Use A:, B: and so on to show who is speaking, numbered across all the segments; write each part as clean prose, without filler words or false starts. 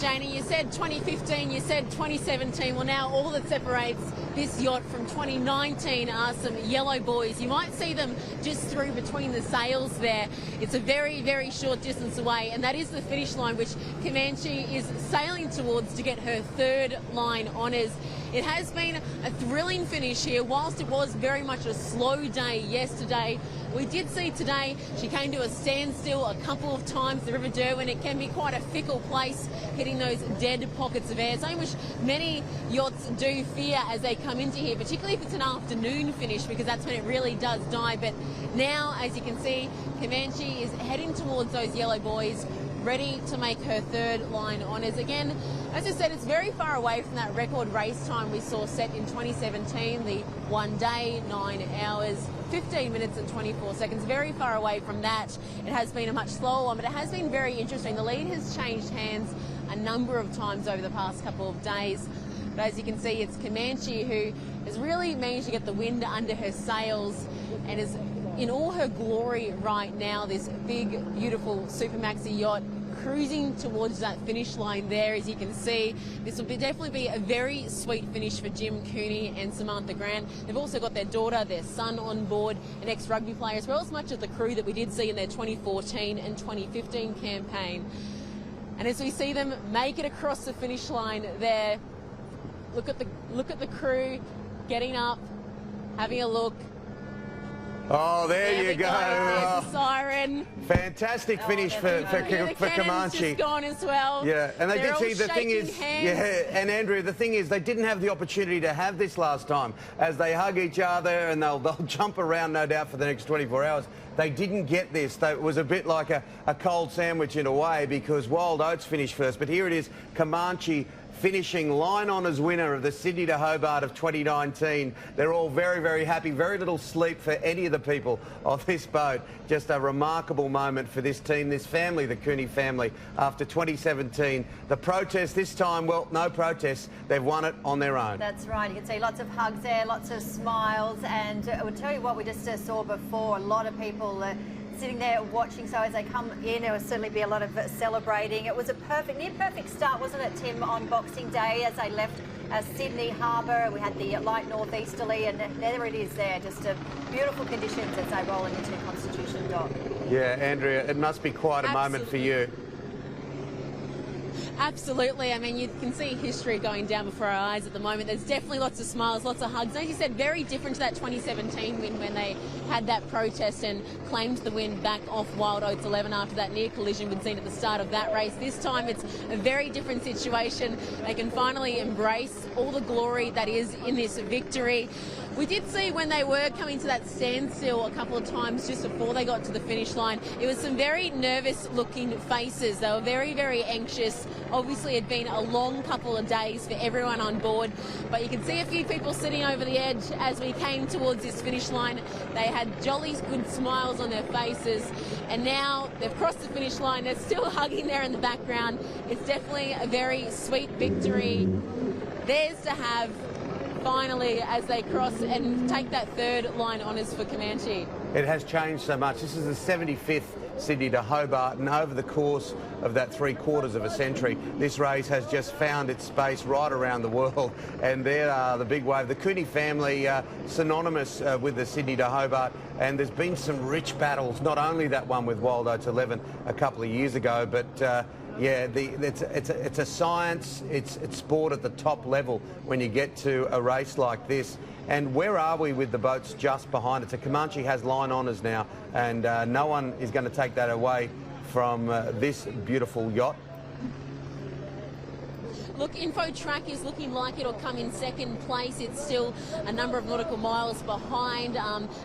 A: Janie, you said 2015, you said 2017. Well, now all that separates this yacht from 2019 are some yellow buoys. You might see them just through between the sails there. It's a very, very short distance away, and that is the finish line, which Comanche is sailing towards to get her third line honours. It has been a thrilling finish here. Whilst it was very much a slow day yesterday, we did see today she came to a standstill a couple of times. The River Derwent, it can be quite a fickle place, hitting those dead pockets of air, something which many yachts do fear as they come into here, particularly if it's an afternoon finish, because that's when it really does die. But now, as you can see, Comanche is heading towards those yellow buoys, ready to make her third line honours. Again, as I said, it's very far away from that record race time we saw set in 2017, the 1 day, 9 hours, 15 minutes and 24 seconds. Very far away from that. It has been a much slower one, but it has been very interesting. The lead has changed hands a number of times over the past couple of days. But as you can see, it's Comanche who has really managed to get the wind under her sails and is in all her glory right now. This big, beautiful Supermaxi yacht cruising towards that finish line there. As you can see, this will definitely be a very sweet finish for Jim Cooney and Samantha Grant. They've also got their daughter, their son on board, an ex-rugby player, as well as much of the crew that we did see in their 2014 and 2015 campaign. And as we see them make it across the finish line there, look at the crew getting up, having a look.
B: Oh, there you go.
A: There's the siren.
B: Fantastic finish for Comanche.
A: Just gone as well.
B: Yeah, and they
A: They're
B: did see,
A: all
B: the thing is,
A: shaking
B: yeah,
A: hands.
B: and Andrew, the thing is, they didn't have the opportunity to have this last time. As they hug each other and they'll jump around, no doubt, for the next 24 hours. They didn't get this. It was a bit like a cold sandwich in a way, because Wild Oats finished first. But here it is, Comanche finishing line honours winner of the Sydney to Hobart of 2019. They're all very, very happy. Very little sleep for any of the people on this boat. Just a remarkable moment for this team, this family, the Cooney family, after 2017. The protest this time, well, no protest. They've won it on their own.
C: That's right. You can see lots of hugs there, lots of smiles. And I would tell you what we just saw before, a lot of people sitting there watching. So as they come in, there will certainly be a lot of celebrating. It was a near perfect start, wasn't it, Tim, on Boxing Day as they left Sydney Harbor. We had the light northeasterly, and there it is there, just beautiful conditions as they roll into Constitution Dock.
B: Yeah, Andrea, it must be quite a moment for you.
A: Absolutely. I mean, you can see history going down before our eyes at the moment. There's definitely lots of smiles, lots of hugs. As you said, very different to that 2017 win when they had that protest and claimed the win back off Wild Oats 11 after that near collision we'd seen at the start of that race. This time it's a very different situation. They can finally embrace all the glory that is in this victory. We did see when they were coming to that standstill a couple of times just before they got to the finish line, it was some very nervous looking faces. They were very, very anxious. Obviously, it had been a long couple of days for everyone on board, but you can see a few people sitting over the edge as we came towards this finish line. They had jolly good smiles on their faces, and now they've crossed the finish line. They're still hugging there in the background. It's definitely a very sweet victory. Theirs to have finally as they cross and take that third line honours for Comanche.
B: It has changed so much. This is the 75th Sydney to Hobart, and over the course of that 3/4 of a century, this race has just found its space right around the world. And there are the big wave. The Cooney family, synonymous with the Sydney to Hobart, and there's been some rich battles, not only that one with Wild Oats 11 a couple of years ago, but yeah, it's a science, it's sport at the top level when you get to a race like this. And where are we with the boats just behind it? So Comanche has line honours now, and no one is going to take that away from this beautiful yacht.
A: Look, InfoTrack is looking like it'll come in second place. It's still a number of nautical miles behind.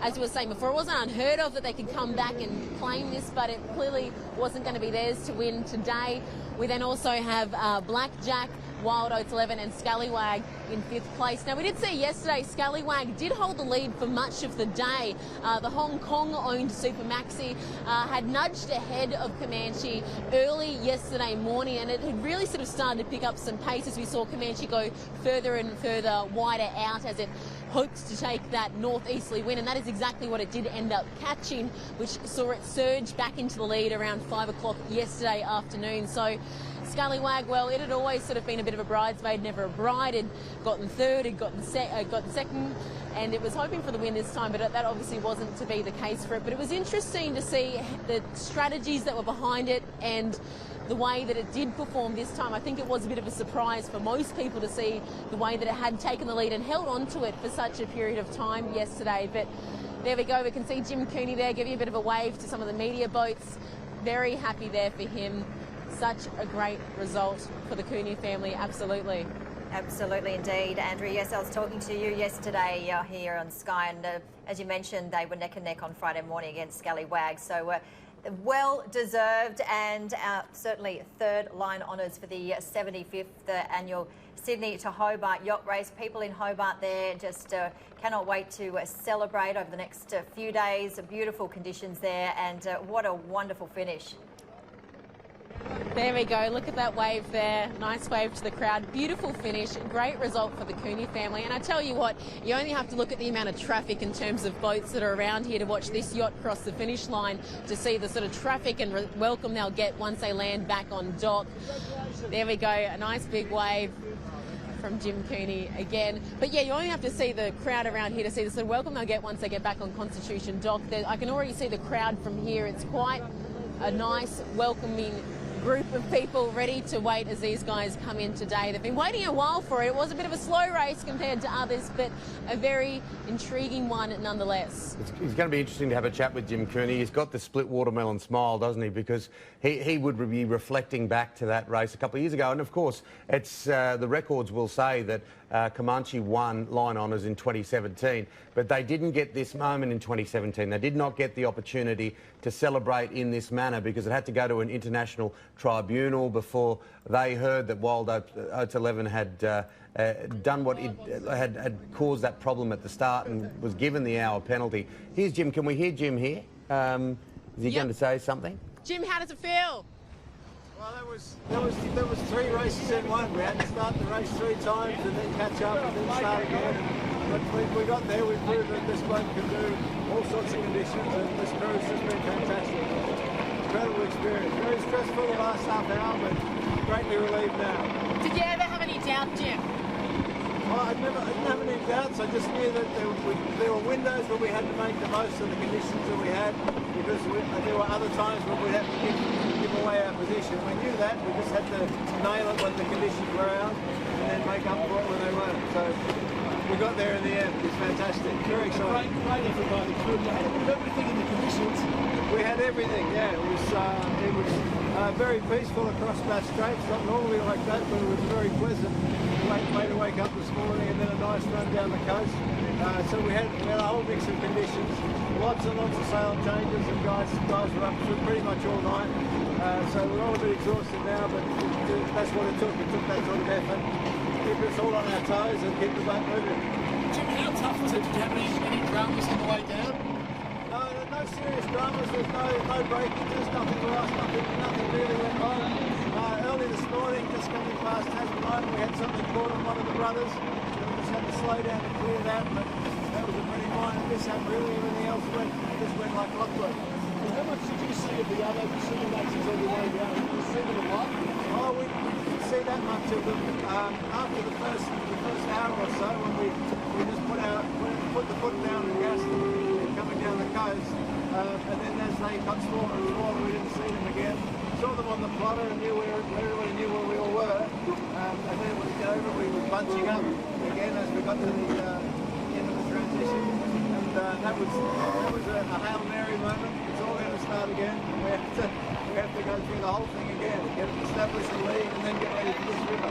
A: As we were saying before, it wasn't unheard of that they could come back and claim this, but it clearly wasn't going to be theirs to win today. We then also have Blackjack, Wild Oats 11 and Scallywag in 5th place. Now, we did see yesterday Scallywag did hold the lead for much of the day. The Hong Kong-owned Supermaxi had nudged ahead of Comanche early yesterday morning, and it had really sort of started to pick up some pace as we saw Comanche go further and further wider out as it hoped to take that northeasterly wind, and that is exactly what it did end up catching, which saw it surge back into the lead around 5 o'clock yesterday afternoon. So Scallywag, well, it had always sort of been a bit of a bridesmaid, never a bride. Had gotten third, had gotten second, and it was hoping for the win this time, but that obviously wasn't to be the case for it. But it was interesting to see the strategies that were behind it and the way that it did perform this time. I think it was a bit of a surprise for most people to see the way that it had taken the lead and held on to it for such a period of time yesterday. But there we go. We can see Jim Cooney there give you a bit of a wave to some of the media boats. Very happy there for him. Such a great result for the Cooney family, absolutely.
C: Absolutely indeed, Andrew. Yes, I was talking to you yesterday here on Sky, and as you mentioned, they were neck and neck on Friday morning against Scallywag. So well deserved, and certainly third line honours for the 75th annual Sydney to Hobart yacht race. People in Hobart there just cannot wait to celebrate over the next few days. Beautiful conditions there, and what a wonderful finish.
A: There we go. Look at that wave there. Nice wave to the crowd. Beautiful finish. Great result for the Cooney family. And I tell you what, you only have to look at the amount of traffic in terms of boats that are around here to watch this yacht cross the finish line to see the sort of traffic and welcome they'll get once they land back on dock. There we go. A nice big wave from Jim Cooney again. But yeah, you only have to see the crowd around here to see the sort of welcome they'll get once they get back on Constitution Dock. I can already see the crowd from here. It's quite a nice, welcoming group of people ready to wait as these guys come in today. They've been waiting a while for it. It was a bit of a slow race compared to others, but a very intriguing one nonetheless.
B: It's going to be interesting to have a chat with Jim Cooney. He's got the split watermelon smile, doesn't he? Because he would be reflecting back to that race a couple of years ago. And of course, it's the records will say that Comanche won line honours in 2017, but they didn't get this moment in 2017. They did not get the opportunity to celebrate in this manner because it had to go to an international tribunal before they heard that Wild Oats 11 had done what it had caused that problem at the start and was given the hour penalty. Here's Jim. Can we hear Jim here? Is he going to say something?
A: Jim, how does it feel?
D: Well, there was 3 races in one. We had to start the race 3 times and then catch up and then start again. But we got there. We proved that this boat can do all sorts of conditions, and this cruise has been fantastic. Incredible experience. Very stressful the last half hour, but greatly relieved now.
A: Did you ever have any doubt, Jim?
D: Well, I didn't have any doubts. I just knew that there were windows where we had to make the most of the conditions that we had, because there were other times when we'd have to give away our position. We knew that. We just had to nail it when the conditions were out and then make up for it when they weren't. So we got there in the end. It's fantastic. Very exciting.
E: Great everybody. You had everything in the conditions.
D: We had everything, yeah. It was very peaceful across Bass Straits. Not normally like that, but it was very pleasant. Way to wake up this morning, and then a nice run down the coast. So we had a whole mix of conditions. Lots and lots of sail changes, and guys were up for pretty much all night. So we're all a bit exhausted now, but that's what it took. It took that sort of effort. Keep us all on our toes and keep the boat moving.
E: Jim, how tough was it? Did you have any dramas on the way down?
D: No serious dramas. There's no breakages, nothing lost, nothing really went wrong. Early this morning, just coming past Tasman Island, we had something caught on one of the rudders. We just had to slow down and clear that, but that was a pretty minor mishap really. Everything else went like clockwork.
E: How much did you see of the other Supermaxis on the way down? Did you see them a lot?
D: Oh, we didn't see that much of them. After the first hour or so, when we just put the foot down and gas coming down the coast, and then as they got smaller and smaller, we didn't see them again. Saw them on the plotter and everybody knew where we all were. And then we were bunching up again as we got to the end of the transition. And that was a Hail Mary moment. It's all going to start again. We have to go through the whole thing again, get it established the lead, and then get ready for this river.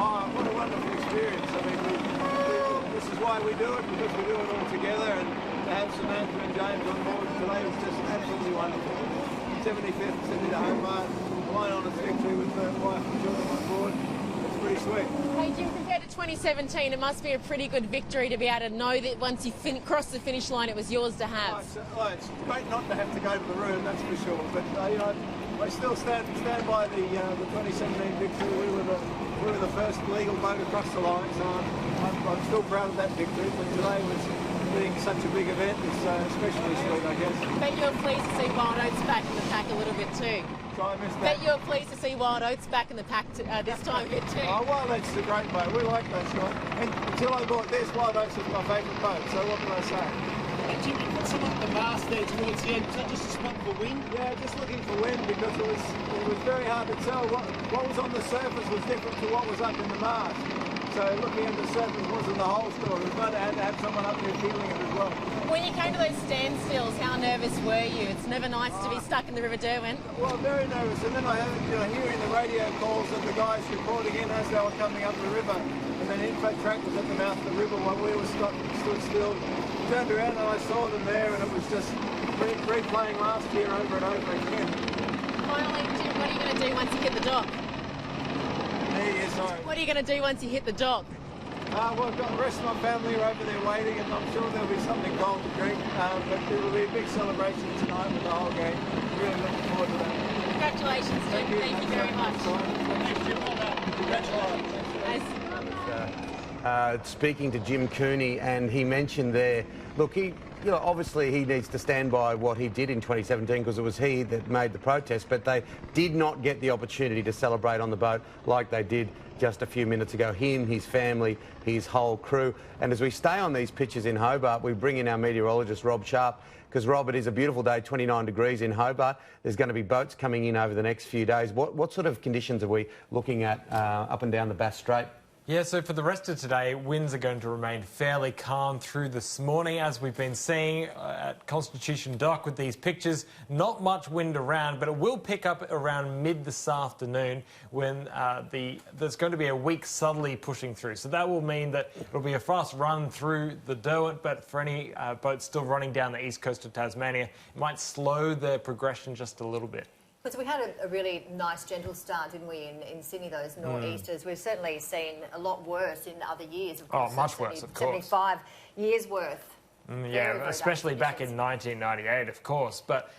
D: Oh, what a wonderful experience. I mean, this is why we do it, because we do it all together, and to have Samantha and James on board today was just absolutely wonderful. 75th Sydney to Hobart, line honours victory with the wife and children on board. It's pretty sweet.
A: Hey Jim, compared to 2017, it must be a pretty good victory to be able to know that once you cross the finish line, it was yours to have.
D: It's great not to have to go to the room, that's for sure. But I still stand by the 2017 victory. We were the first legal boat across the line, so I'm still proud of that victory. But today was being such a big event is especially sweet, I guess.
A: Bet you're pleased to see Wild Oats back in the pack a little bit too.
D: So I missed that.
A: Bet you're pleased to see Wild Oats back in the pack this time a bit too.
D: Oh, Wild Oats is a great boat. We like those guys. And until I bought this, Wild Oats was my favourite boat. So what can I say?
E: Jim, you put some up the mast there towards the end. Was that just a spot for wind?
D: Yeah, just looking for wind because it was very hard to tell. What was on the surface was different to what was up in the mast. So looking at the surface wasn't the whole story. We might have had to have someone up there feeling it as well.
A: When you came to those standstills, how nervous were you? It's never nice to be stuck in the River Derwent.
D: Well, very nervous. And then I heard, hearing the radio calls of the guys reporting in as they were coming up the river. And then info track was at the mouth of the river while we were stood still. Turned around and I saw them there, and it was just replaying last year over and over again.
A: Finally, Jim, what are you going to do once you hit the dock?
D: Sorry.
A: What are you going to do once you hit the dock?
D: Well, I've got the rest of my family are over there waiting, and I'm sure there'll be something cold to drink. But it'll be a big celebration tonight with the whole gang. Really looking forward to that.
A: Congratulations, Jim. Thank you very much.
E: Thanks, Jim. Well done. Congratulations.
B: Speaking to Jim Cooney, and he mentioned there, look, obviously he needs to stand by what he did in 2017 because it was he that made the protest, but they did not get the opportunity to celebrate on the boat like they did just a few minutes ago. Him, his family, his whole crew. And as we stay on these pictures in Hobart, we bring in our meteorologist, Rob Sharp, because, Rob, it is a beautiful day, 29 degrees in Hobart. There's going to be boats coming in over the next few days. What sort of conditions are we looking at up and down the Bass Strait?
F: Yeah, so for the rest of today, winds are going to remain fairly calm through this morning, as we've been seeing at Constitution Dock with these pictures. Not much wind around, but it will pick up around mid this afternoon when there's going to be a weak southerly pushing through. So that will mean that it'll be a fast run through the Derwent, but for any boats still running down the east coast of Tasmania, it might slow their progression just a little bit.
C: Because we had a really nice, gentle start, didn't we, in Sydney, those nor'easters. We've certainly seen a lot worse in other years. Of course,
F: much worse, of course.
C: 75 years worth.
F: Yeah, especially back in 1998, of course. But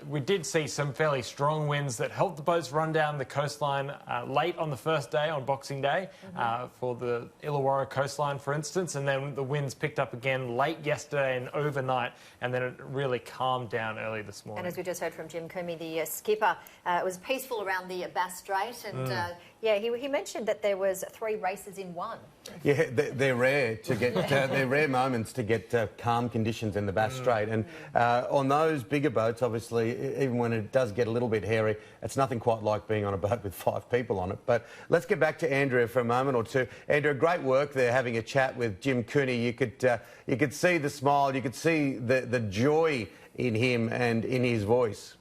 F: we did see some fairly strong winds that helped the boats run down the coastline late on the first day, on Boxing Day, for the Illawarra coastline, for instance. And then the winds picked up again late yesterday and overnight, and then it really calmed down early this morning.
C: And as we just heard from Jim Cooney, the skipper, it was peaceful around the Bass Strait. And, yeah, he mentioned that there was 3 races in one.
B: Yeah, they're rare to get. They're rare moments to get calm conditions in the Bass Strait, and on those bigger boats, obviously, even when it does get a little bit hairy, it's nothing quite like being on a boat with 5 people on it. But let's get back to Andrea for a moment or two. Andrea, great work there, having a chat with Jim Cooney. You could see the smile, you could see the joy in him and in his voice.